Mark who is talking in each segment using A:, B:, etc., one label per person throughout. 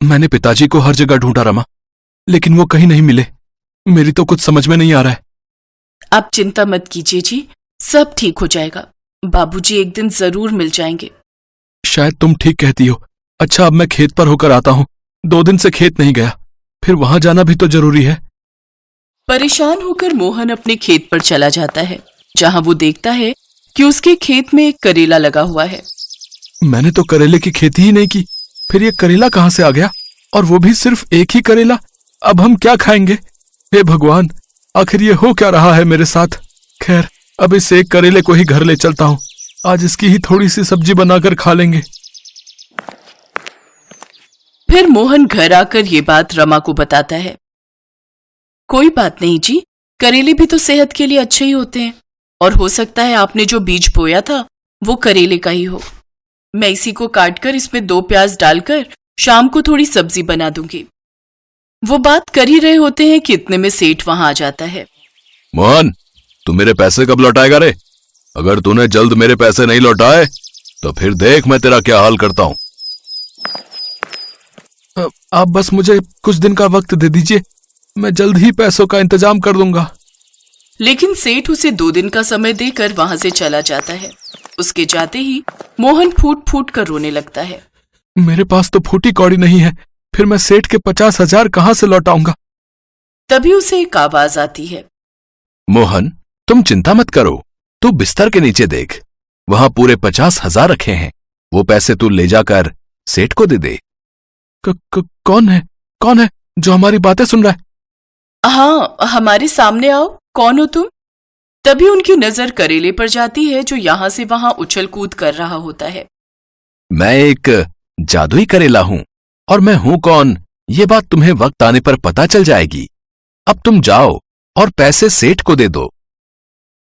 A: मैंने पिताजी को हर जगह ढूंढा रमा, लेकिन वो कहीं नहीं मिले। मेरी तो कुछ समझ में नहीं आ रहा है।
B: आप चिंता मत कीजिए जी, सब ठीक हो जाएगा। बाबूजी एक दिन जरूर मिल जाएंगे।
A: शायद तुम ठीक कहती हो। अच्छा, अब मैं खेत पर होकर आता हूँ। 2 दिन से खेत नहीं गया, फिर वहां जाना भी तो जरूरी है।
B: परेशान होकर मोहन अपने खेत पर चला जाता है, जहां वो देखता है कि उसके खेत में एक करेला लगा हुआ है।
A: मैंने तो करेले की खेती ही नहीं की, फिर ये करेला कहाँ से आ गया? और वो भी सिर्फ एक ही करेला। अब हम क्या खाएंगे? हे भगवान, आखिर ये हो क्या रहा है मेरे साथ? खैर, अब इस एक करेले को ही घर ले चलता हूँ। आज इसकी ही थोड़ी सी सब्जी बनाकर खा लेंगे।
B: फिर मोहन घर आकर ये बात रमा को बताता है। कोई बात नहीं जी, करेले भी तो सेहत के लिए अच्छे ही होते हैं, और हो सकता है आपने जो बीज बोया था वो करेले का ही हो। मैं इसी को काटकर इसमें 2 प्याज डालकर शाम को थोड़ी सब्जी बना दूंगी। वो बात कर ही रहे होते हैं कि इतने में सेठ वहां आ जाता है।
A: मोहन, तू मेरे पैसे कब लौटाएगा रे? अगर तूने जल्द मेरे पैसे नहीं लौटाए तो फिर देख मैं तेरा क्या हाल करता हूँ। आप बस मुझे कुछ दिन का वक्त दे दीजिए, मैं जल्द ही पैसों का इंतजाम कर दूंगा।
B: लेकिन सेठ उसे 2 दिन का समय देकर वहां से चला जाता है। उसके जाते ही मोहन फूट फूट कर रोने लगता है।
A: मेरे पास तो फूटी कौड़ी नहीं है, फिर मैं सेठ के 50,000 कहां से लौटाऊंगा?
B: तभी उसे एक आवाज आती है।
A: मोहन, तुम चिंता मत करो, तू बिस्तर के नीचे देख, वहां पूरे 50,000 रखे हैं। वो पैसे तू ले जाकर सेठ को दे दे। कौन है जो हमारी बातें सुन रहा है?
B: हाँ, हमारे सामने आओ, कौन हो तुम? तभी उनकी नजर करेले पर जाती है, जो यहां से वहां उछल कूद कर रहा होता है।
A: मैं एक जादुई करेला हूं, और मैं हूं कौन ये बात तुम्हें वक्त आने पर पता चल जाएगी। अब तुम जाओ और पैसे सेठ को दे दो।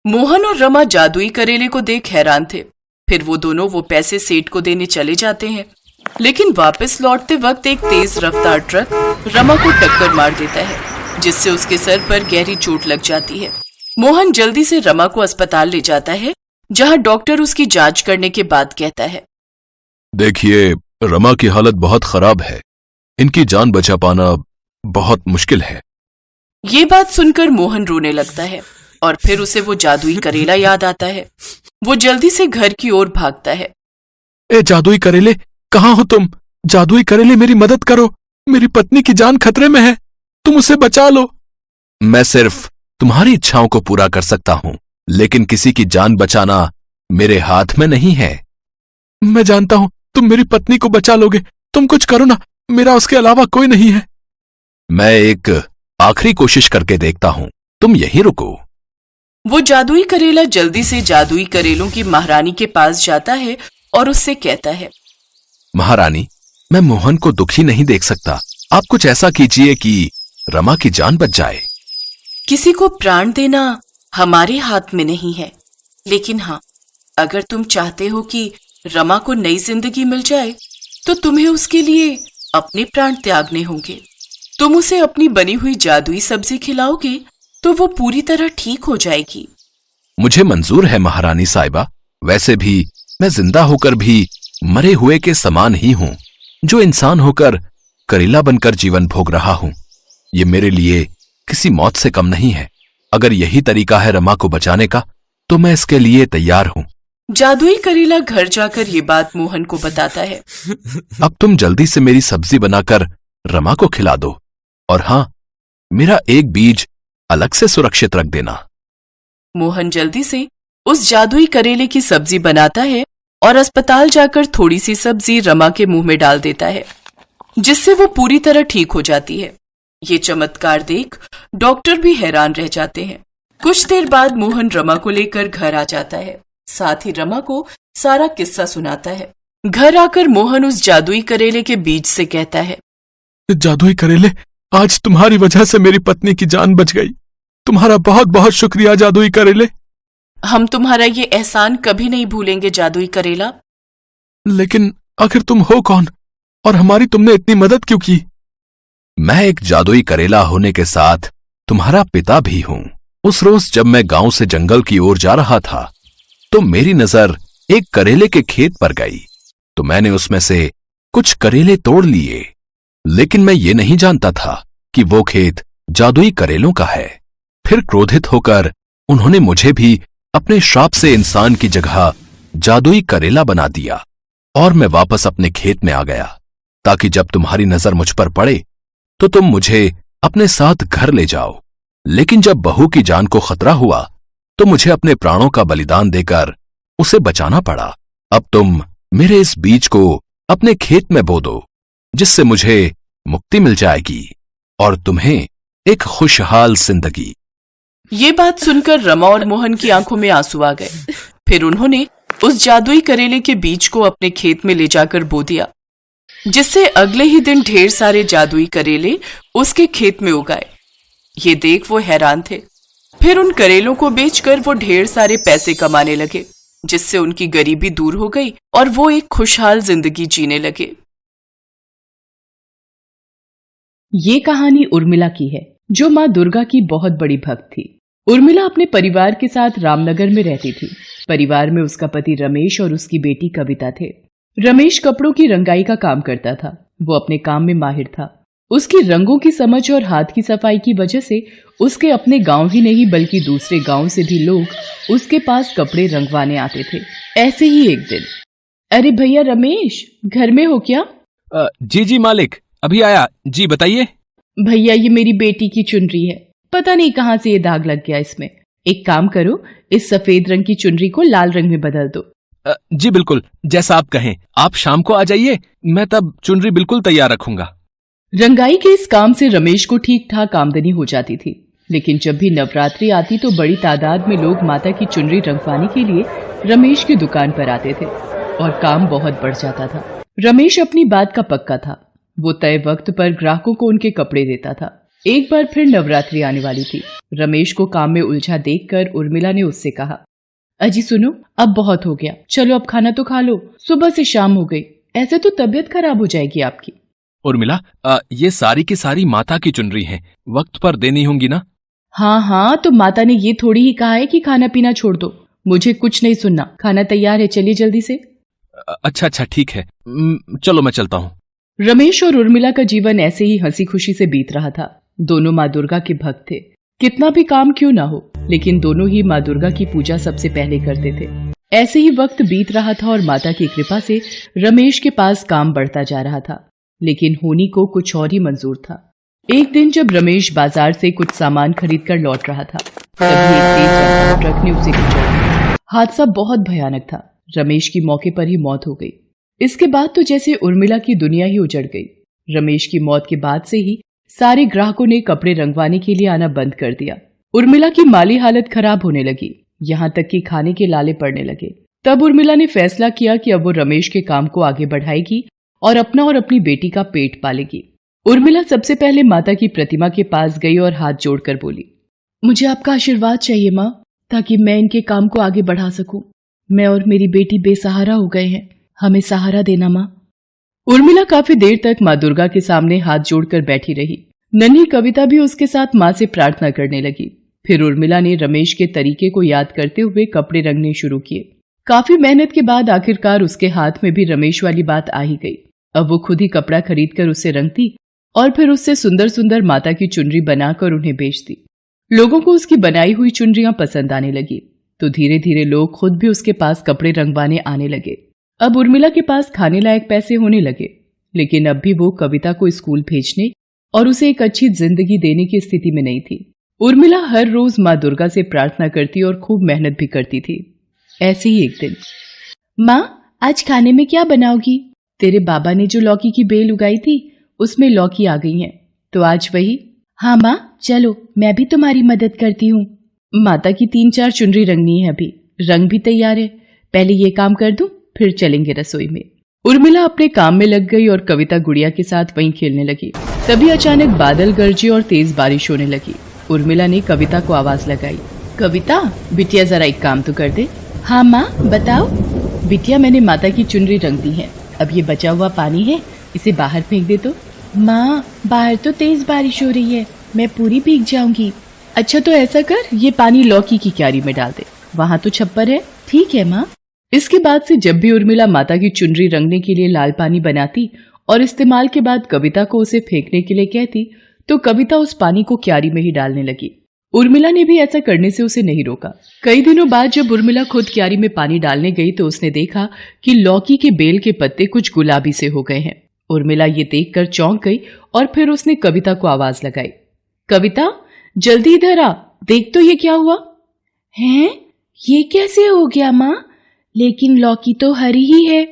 B: मोहन और रमा जादुई करेले को देख हैरान थे। फिर वो दोनों वो पैसे सेठ को देने चले जाते हैं, लेकिन वापस लौटते वक्त एक तेज रफ्तार ट्रक रमा को टक्कर मार देता है, जिससे उसके सर पर गहरी चोट लग जाती है। मोहन जल्दी से रमा को अस्पताल ले जाता है, जहां डॉक्टर उसकी जांच करने के बाद कहता है,
A: देखिए, रमा की हालत बहुत खराब है, इनकी जान बचा पाना बहुत मुश्किल है।
B: ये बात सुनकर मोहन रोने लगता है, और फिर उसे वो जादुई करेला याद आता है। वो जल्दी से घर की ओर भागता है।
A: ए जादुई करेले, कहाँ हो तुम? जादुई करेले, मेरी मदद करो, मेरी पत्नी की जान खतरे में है, तुम उसे बचा लो। मैं सिर्फ तुम्हारी इच्छाओं को पूरा कर सकता हूं, लेकिन किसी की जान बचाना मेरे हाथ में नहीं है। मैं जानता हूं तुम मेरी पत्नी को बचा लोगे, तुम कुछ करो ना, मेरा उसके अलावा कोई नहीं है। मैं एक आखिरी कोशिश करके देखता हूं, तुम यहीं रुको।
B: वो जादुई करेला जल्दी से जादुई करेलों की महारानी के पास जाता है और उससे कहता है,
A: महारानी, मैं मोहन को दुखी नहीं देख सकता, आप कुछ ऐसा कीजिए कि रमा की जान बच जाए।
B: किसी को प्राण देना हमारे हाथ में नहीं है, लेकिन हाँ, अगर तुम चाहते हो कि रमा को नई जिंदगी मिल जाए, तो तुम्हें उसके लिए अपने प्राण त्यागने होंगे। तुम उसे अपनी बनी हुई जादुई सब्जी खिलाओगे तो वो पूरी तरह ठीक हो जाएगी।
A: मुझे मंजूर है महारानी साहिबा, वैसे भी मैं जिंदा होकर भी मरे हुए के समान ही हूं, जो इंसान होकर करेला बनकर जीवन भोग रहा हूं। ये मेरे लिए किसी मौत से कम नहीं है। अगर यही तरीका है रमा को बचाने का, तो मैं इसके लिए तैयार हूं।
B: जादुई करेला घर जाकर ये बात मोहन को बताता है।
A: अब तुम जल्दी से मेरी सब्जी बनाकर रमा को खिला दो, और हां, मेरा एक बीज अलग से सुरक्षित रख देना।
B: मोहन जल्दी से उस जादुई करेले की सब्जी बनाता है और अस्पताल जाकर थोड़ी सी सब्जी रमा के मुंह में डाल देता है, जिससे वो पूरी तरह ठीक हो जाती है। ये चमत्कार देख डॉक्टर भी हैरान रह जाते हैं। कुछ देर बाद मोहन रमा को लेकर घर आ जाता है, साथ ही रमा को सारा किस्सा सुनाता है। घर आकर मोहन उस जादुई करेले के बीज से कहता है,
A: जादुई करेले, आज तुम्हारी वजह से मेरी पत्नी की जान बच गई। तुम्हारा बहुत बहुत शुक्रिया जादुई करेले।
B: हम तुम्हारा ये एहसान कभी नहीं भूलेंगे जादुई करेला।
A: लेकिन आखिर तुम हो कौन, और हमारी तुमने इतनी मदद क्यों की? मैं एक जादुई करेला होने के साथ तुम्हारा पिता भी हूं। उस रोज जब मैं गांव से जंगल की ओर जा रहा था, तो मेरी नजर एक करेले के खेत पर गई, तो मैंने उसमें से कुछ करेले तोड़ लिए। लेकिन मैं ये नहीं जानता था कि वो खेत जादुई करेलों का है। फिर क्रोधित होकर उन्होंने मुझे भी अपने श्राप से इंसान की जगह जादुई करेला बना दिया और मैं वापस अपने खेत में आ गया ताकि जब तुम्हारी नजर मुझ पर पड़े तो तुम मुझे अपने साथ घर ले जाओ। लेकिन जब बहू की जान को खतरा हुआ तो मुझे अपने प्राणों का बलिदान देकर उसे बचाना पड़ा। अब तुम मेरे इस बीज को अपने खेत में बो दो, जिससे मुझे मुक्ति मिल जाएगी और तुम्हें एक खुशहाल जिंदगी।
B: ये बात सुनकर रमा और मोहन की आंखों में आंसू आ गए। फिर उन्होंने उस जादुई करेले के बीज को अपने खेत में ले जाकर बो दिया, जिससे अगले ही दिन ढेर सारे जादुई करेले उसके खेत में उगाए। ये देख वो हैरान थे। फिर उन करेलों को बेचकर वो ढेर सारे पैसे कमाने लगे, जिससे उनकी गरीबी दूर हो गई और वो एक खुशहाल जिंदगी जीने लगे।
C: ये कहानी उर्मिला की है, जो माँ दुर्गा की बहुत बड़ी भक्त थी। उर्मिला अपने परिवार के साथ रामनगर में रहती थी। परिवार में उसका पति रमेश और उसकी बेटी कविता थे। रमेश कपड़ों की रंगाई का काम करता था। वो अपने काम में माहिर था। उसकी रंगों की समझ और हाथ की सफाई की वजह से उसके अपने गांव ही नहीं बल्कि दूसरे गांव से भी लोग उसके पास कपड़े रंगवाने आते थे। ऐसे ही एक दिन, अरे भैया रमेश, घर में हो क्या?
D: जी मालिक, अभी आया। जी बताइए।
C: भैया, ये मेरी बेटी की चुनरी है, पता नहीं कहाँ से ये दाग लग गया इसमें। एक काम करो, इस सफेद रंग की चुनरी को लाल रंग में बदल दो।
D: जी बिल्कुल, जैसा आप कहें। आप शाम को आ जाइए, मैं तब चुनरी बिल्कुल तैयार रखूंगा।
C: रंगाई के इस काम से रमेश को ठीक ठाक आमदनी हो जाती थी। लेकिन जब भी नवरात्रि आती तो बड़ी तादाद में लोग माता की चुनरी रंगवाने के लिए रमेश की दुकान पर आते थे और काम बहुत बढ़ जाता था। रमेश अपनी बात का पक्का था। वो तय वक्त पर ग्राहकों को उनके कपड़े देता था। एक बार फिर नवरात्रि आने वाली थी। रमेश को काम में उलझा देखकर उर्मिला ने उससे कहा, अजी सुनो, अब बहुत हो गया, चलो अब खाना तो खा लो, सुबह से शाम हो गई, ऐसे तो तबीयत खराब हो जाएगी आपकी।
D: उर्मिला, ये सारी की सारी माता की चुनरी हैं, वक्त पर देनी होंगी ना?
C: हाँ, तो माता ने ये थोड़ी ही कहा है कि खाना पीना छोड़ दो। मुझे कुछ नहीं सुनना, खाना तैयार है, चलिए जल्दी से।
D: अच्छा ठीक है, चलो मैं चलता हूँ।
C: रमेश और उर्मिला का जीवन ऐसे ही हंसी खुशी से बीत रहा था। दोनों माँ दुर्गा के भक्त थे। कितना भी काम क्यों ना हो, लेकिन दोनों ही माँ दुर्गा की पूजा सबसे पहले करते थे। ऐसे ही वक्त बीत रहा था और माता की कृपा से रमेश के पास काम बढ़ता जा रहा था। लेकिन होनी को कुछ और ही मंजूर था। एक दिन जब रमेश बाजार से कुछ सामान खरीद कर लौट रहा था, तभी एक तेज रफ्तार ट्रक ने उसे कुचल दिया। हादसा बहुत भयानक था। रमेश की मौके पर ही मौत हो गई। इसके बाद तो जैसे उर्मिला की दुनिया ही उजड़ गई। रमेश की मौत के बाद से ही सारे ग्राहकों ने कपड़े रंगवाने के लिए आना बंद कर दिया। उर्मिला की माली हालत खराब होने लगी, यहाँ तक कि खाने के लाले पड़ने लगे। तब उर्मिला ने फैसला किया कि अब वो रमेश के काम को आगे बढ़ाएगी और अपना और अपनी बेटी का पेट पालेगी। उर्मिला सबसे पहले माता की प्रतिमा के पास गई और हाथ जोड़कर बोली, मुझे आपका आशीर्वाद चाहिए माँ, ताकि मैं इनके काम को आगे बढ़ा सकूं। मैं और मेरी बेटी बेसहारा हो गए हैं, हमें सहारा देना माँ। उर्मिला काफी देर तक माँ दुर्गा के सामने हाथ जोड़कर बैठी रही। नन्ही कविता भी उसके साथ माँ से प्रार्थना करने लगी। फिर उर्मिला ने रमेश के तरीके को याद करते हुए कपड़े रंगने शुरू किए। काफी मेहनत के बाद आखिरकार उसके हाथ में भी रमेश वाली बात आ ही गई। अब वो खुद ही कपड़ा खरीद कर उसे रंगती और फिर उससे सुंदर सुंदर माता की चुनरी बनाकर उन्हें बेचती। लोगों को उसकी बनाई हुई चुनरियां पसंद आने लगी, तो धीरे धीरे लोग खुद भी उसके पास कपड़े रंगवाने आने लगे। अब उर्मिला के पास खाने लायक पैसे होने लगे, लेकिन अब भी वो कविता को स्कूल भेजने और उसे एक अच्छी जिंदगी देने की स्थिति में नहीं थी। उर्मिला हर रोज माँ दुर्गा से प्रार्थना करती और खूब मेहनत भी करती थी। ऐसे ही एक दिन, माँ आज खाने में क्या बनाओगी? तेरे बाबा ने जो लौकी की बेल उगाई थी उसमें लौकी आ गई है, तो आज वही। हाँ माँ, चलो मैं भी तुम्हारी मदद करती हूँ। माता की 3-4 चुनरी रंगनी है, अभी रंग भी तैयार है, पहले ये काम कर दूं, फिर चलेंगे रसोई में। उर्मिला अपने काम में लग गई और कविता गुड़िया के साथ वहीं खेलने लगी। तभी अचानक बादल गरजे और तेज बारिश होने लगी। उर्मिला ने कविता को आवाज लगाई, कविता बिटिया जरा एक काम तो कर दे। हाँ माँ बताओ। बिटिया मैंने माता की चुनरी रंग दी है, अब ये बचा हुआ पानी है, इसे बाहर फेंक दे तो। माँ बाहर तो तेज बारिश हो रही है, मैं पूरी भीग जाऊंगी। अच्छा तो ऐसा कर, ये पानी लौकी की क्यारी में डाल दे, वहाँ तो छप्पर है। ठीक है माँ। इसके बाद से जब भी उर्मिला माता की चुनरी रंगने के लिए लाल पानी बनाती और इस्तेमाल के बाद कविता को उसे फेंकने के लिए कहती तो कविता उस पानी को क्यारी में ही डालने लगी। उर्मिला ने भी ऐसा करने से उसे नहीं रोका। कई दिनों बाद जब उर्मिला खुद क्यारी में पानी डालने गई तो उसने देखा कि लौकी के बेल के पत्ते कुछ गुलाबी से हो गए हैं। उर्मिला ये देखकर चौंक गई और फिर उसने कविता को आवाज लगाई, कविता जल्दी इधर आ, देख तो ये क्या हुआ। हैं? ये कैसे हो गया माँ? लेकिन लौकी तो हरी ही है।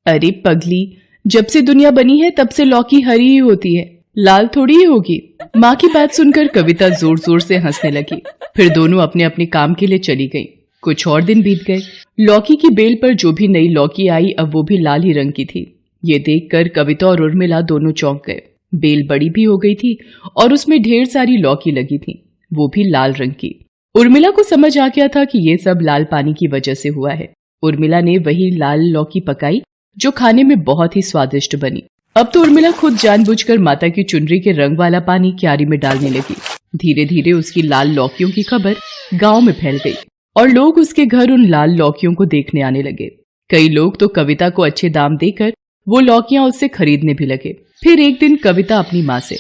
C: अरे पगली, जब से दुनिया बनी है तब से लौकी हरी ही होती है, लाल थोड़ी ही होगी। माँ की बात सुनकर कविता जोर जोर से हंसने लगी। फिर दोनों अपने अपने काम के लिए चली गईं। कुछ और दिन बीत गए। लौकी की बेल पर जो भी नई लौकी आई अब वो भी लाल ही रंग की थी। ये देखकर कविता और उर्मिला दोनों चौंक गए। बेल बड़ी भी हो गई थी और उसमें ढेर सारी लौकी लगी थी, वो भी लाल रंग की। उर्मिला को समझ आ गया था कि ये सब लाल पानी की वजह से हुआ है। उर्मिला ने वही लाल लौकी पकाई जो खाने में बहुत ही स्वादिष्ट बनी। अब तो उर्मिला खुद जानबूझकर माता की चुनरी के रंग वाला पानी क्यारी में डालने लगी। धीरे धीरे उसकी लाल लौकियों की खबर गांव में फैल गई और लोग उसके घर उन लाल लौकियों को देखने आने लगे। कई लोग तो कविता को अच्छे दाम देकर वो लौकियां उससे खरीदने भी लगे। फिर एक दिन कविता अपनी माँ से,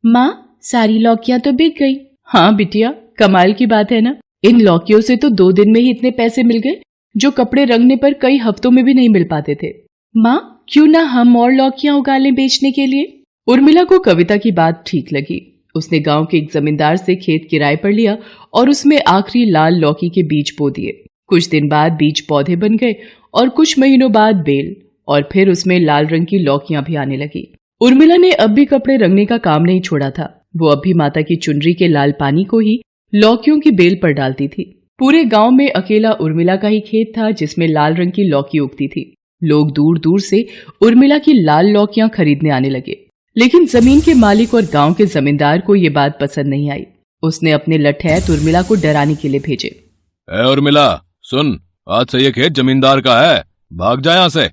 C: माँ सारी लौकियां तो बिक गई। हाँ बिटिया, कमाल की बात है ना, इन लौकियों से तो 2 दिन में ही इतने पैसे मिल गए जो कपड़े रंगने पर कई हफ्तों में भी नहीं मिल पाते थे। माँ क्यों ना हम और लौकियां उगा लें बेचने के लिए। उर्मिला को कविता की बात ठीक लगी। उसने गांव के एक जमींदार से खेत किराए पर लिया और उसमें आखिरी लाल लौकी के बीज बो दिए। कुछ दिन बाद बीज पौधे बन गए और कुछ महीनों बाद बेल, और फिर उसमें लाल रंग की लौकियां भी आने लगी। उर्मिला ने अब भी कपड़े रंगने का काम नहीं छोड़ा था। वो अब भी माता की चुनरी के लाल पानी को ही लौकियों की बेल पर डालती थी। पूरे गांव में अकेला उर्मिला का ही खेत था जिसमें लाल रंग की लौकी उगती थी। लोग दूर दूर से उर्मिला की लाल लौकियां खरीदने आने लगे, लेकिन जमीन के मालिक और गांव के जमींदार को ये बात पसंद नहीं आई। उसने अपने लठैत उर्मिला को डराने के लिए भेजे।
D: उर्मिला सुन, आज से ये खेत जमींदार का है, भाग जा यहाँ से।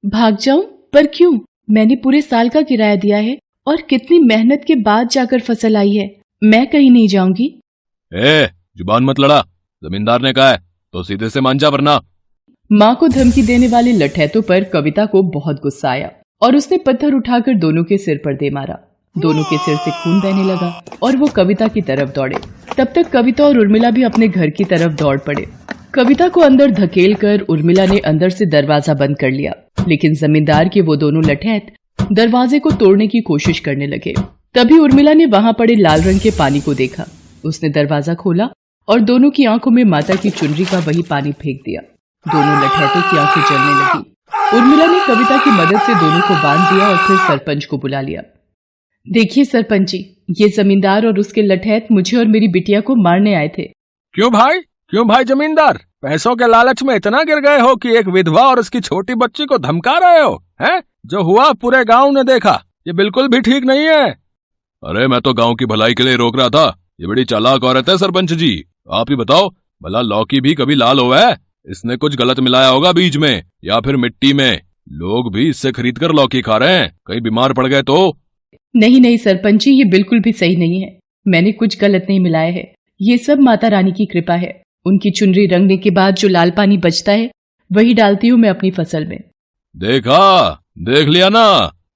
C: भाग जाऊं? पर क्यों? मैंने पूरे साल का किराया दिया है और कितनी मेहनत के बाद जाकर फसल आई है। मैं कहीं नहीं जाऊंगी।
D: जुबान मत लड़ा, जमींदार ने कहा है तो सीधे से मान जा, वरना।
C: माँ को धमकी देने वाले लठैतों पर कविता को बहुत गुस्सा आया और उसने पत्थर उठाकर दोनों के सिर पर दे मारा। दोनों के सिर से खून बहने लगा और वो कविता की तरफ दौड़े। तब तक कविता और उर्मिला भी अपने घर की तरफ दौड़ पड़े। कविता को अंदर धकेल कर उर्मिला ने अंदर से दरवाजा बंद कर लिया, लेकिन जमींदार के वो दोनों लठैत दरवाजे को तोड़ने की कोशिश करने लगे। तभी उर्मिला ने वहां पड़े लाल रंग के पानी को देखा। उसने दरवाजा खोला और दोनों की आंखों में माता की चुनरी का वही पानी फेंक दिया। दोनों लठैतों की आंखें जलने लगी। उर्मिला ने कविता की मदद से दोनों को बांध दिया और फिर सरपंच को बुला लिया। देखिए सरपंच जी, ये जमींदार और उसके लठैत मुझे और मेरी बिटिया को मारने आए थे।
D: क्यों भाई जमींदार, पैसों के लालच में इतना गिर गए हो कि एक विधवा और उसकी छोटी बच्ची को धमका रहे हो? हैं? जो हुआ पूरे गांव ने देखा, ये बिल्कुल भी ठीक नहीं है। अरे मैं तो गांव की भलाई के लिए रोक रहा था। ये बड़ी चालाक औरत है सरपंच जी। आप ही बताओ, भला लौकी भी कभी लाल हुआ है? इसने कुछ गलत मिलाया होगा बीज में या फिर मिट्टी में। लोग भी इससे खरीद कर लौकी खा रहे हैं, कहीं बीमार पड़ गए तो।
C: नहीं सरपंच जी, ये बिल्कुल भी सही नहीं है। मैंने कुछ गलत नहीं मिलाया है। ये सब माता रानी की कृपा है। उनकी चुनरी रंगने के बाद जो लाल पानी बचता है वही डालती हूँ मैं अपनी फसल में।
D: देख लिया ना,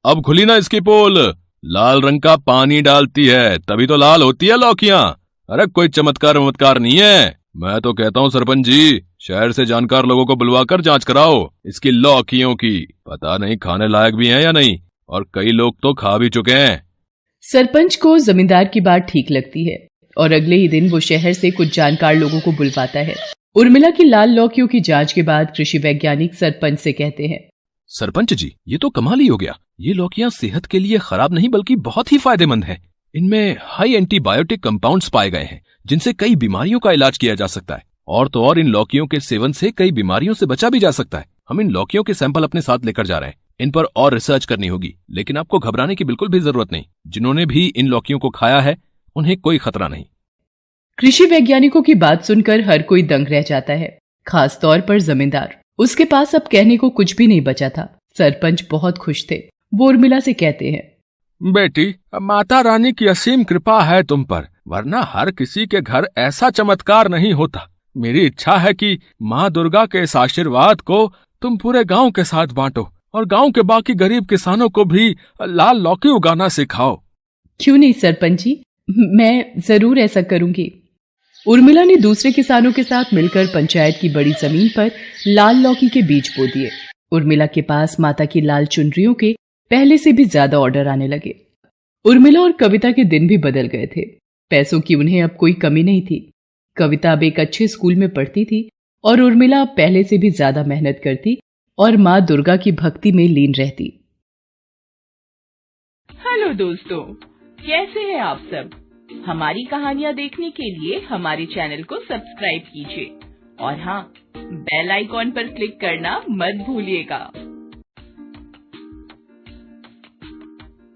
D: अब खुली ना इसकी पोल। लाल रंग का पानी डालती है तभी तो लाल होती है लौकियां। अरे कोई चमत्कार नहीं है। मैं तो कहता हूँ सरपंच जी, शहर से जानकार लोगों को बुलवाकर जांच कराओ इसकी लौकियों की। पता नहीं खाने लायक भी हैं या नहीं, और कई लोग तो खा भी चुके हैं।
C: सरपंच को जमींदार की बात ठीक लगती है और अगले ही दिन वो शहर से कुछ जानकार लोगों को बुलवाता है। उर्मिला की लाल लौकियों की जांच के बाद कृषि वैज्ञानिक सरपंच से कहते हैं,
A: सरपंच जी, ये तो कमाल ही हो गया। ये लौकियां सेहत के लिए खराब नहीं बल्कि बहुत ही फायदेमंद हैं। इनमें हाई एंटीबायोटिक कंपाउंड्स पाए गए हैं जिनसे कई बीमारियों का इलाज किया जा सकता है। और तो और इन लौकियों के सेवन से कई बीमारियों से बचा भी जा सकता है। हम इन लौकियों के सैंपल अपने साथ लेकर जा रहे हैं। इन पर और रिसर्च करनी होगी, लेकिन आपको घबराने की बिल्कुल भी जरूरत नहीं। जिन्होंने भी इन लौकियों को खाया है उन्हें कोई खतरा नहीं।
C: कृषि वैज्ञानिकों की बात सुनकर हर कोई दंग रह जाता है, खास तौर पर जमींदार। उसके पास अब कहने को कुछ भी नहीं बचा था। सरपंच बहुत खुश थे। वो उर्मिला से कहते हैं,
D: बेटी, माता रानी की असीम कृपा है तुम पर, वरना हर किसी के घर ऐसा चमत्कार नहीं होता। मेरी इच्छा है कि माँ दुर्गा के इस आशीर्वाद को तुम पूरे गांव के साथ बांटो और गांव के बाकी गरीब किसानों को भी लाल लौकी उगाना सिखाओ।
C: क्यों नहीं सरपंच जी, मैं जरूर ऐसा करूंगी। उर्मिला ने दूसरे किसानों के साथ मिलकर पंचायत की बड़ी जमीन पर लाल लौकी के बीज बो दिए। उर्मिला के पास माता की लाल चुनरियों के पहले से भी ज्यादा ऑर्डर आने लगे। उर्मिला और कविता के दिन भी बदल गए थे। पैसों की उन्हें अब कोई कमी नहीं थी। कविता अब एक अच्छे स्कूल में पढ़ती थी और उर्मिला अब पहले से भी ज्यादा मेहनत करती और माँ दुर्गा की भक्ति में लीन रहती।
E: हेलो दोस्तों, कैसे हैं आप सब? हमारी कहानियाँ देखने के लिए हमारे चैनल को सब्सक्राइब कीजिए और हाँ, बेल आइकॉन पर क्लिक करना मत भूलिएगा।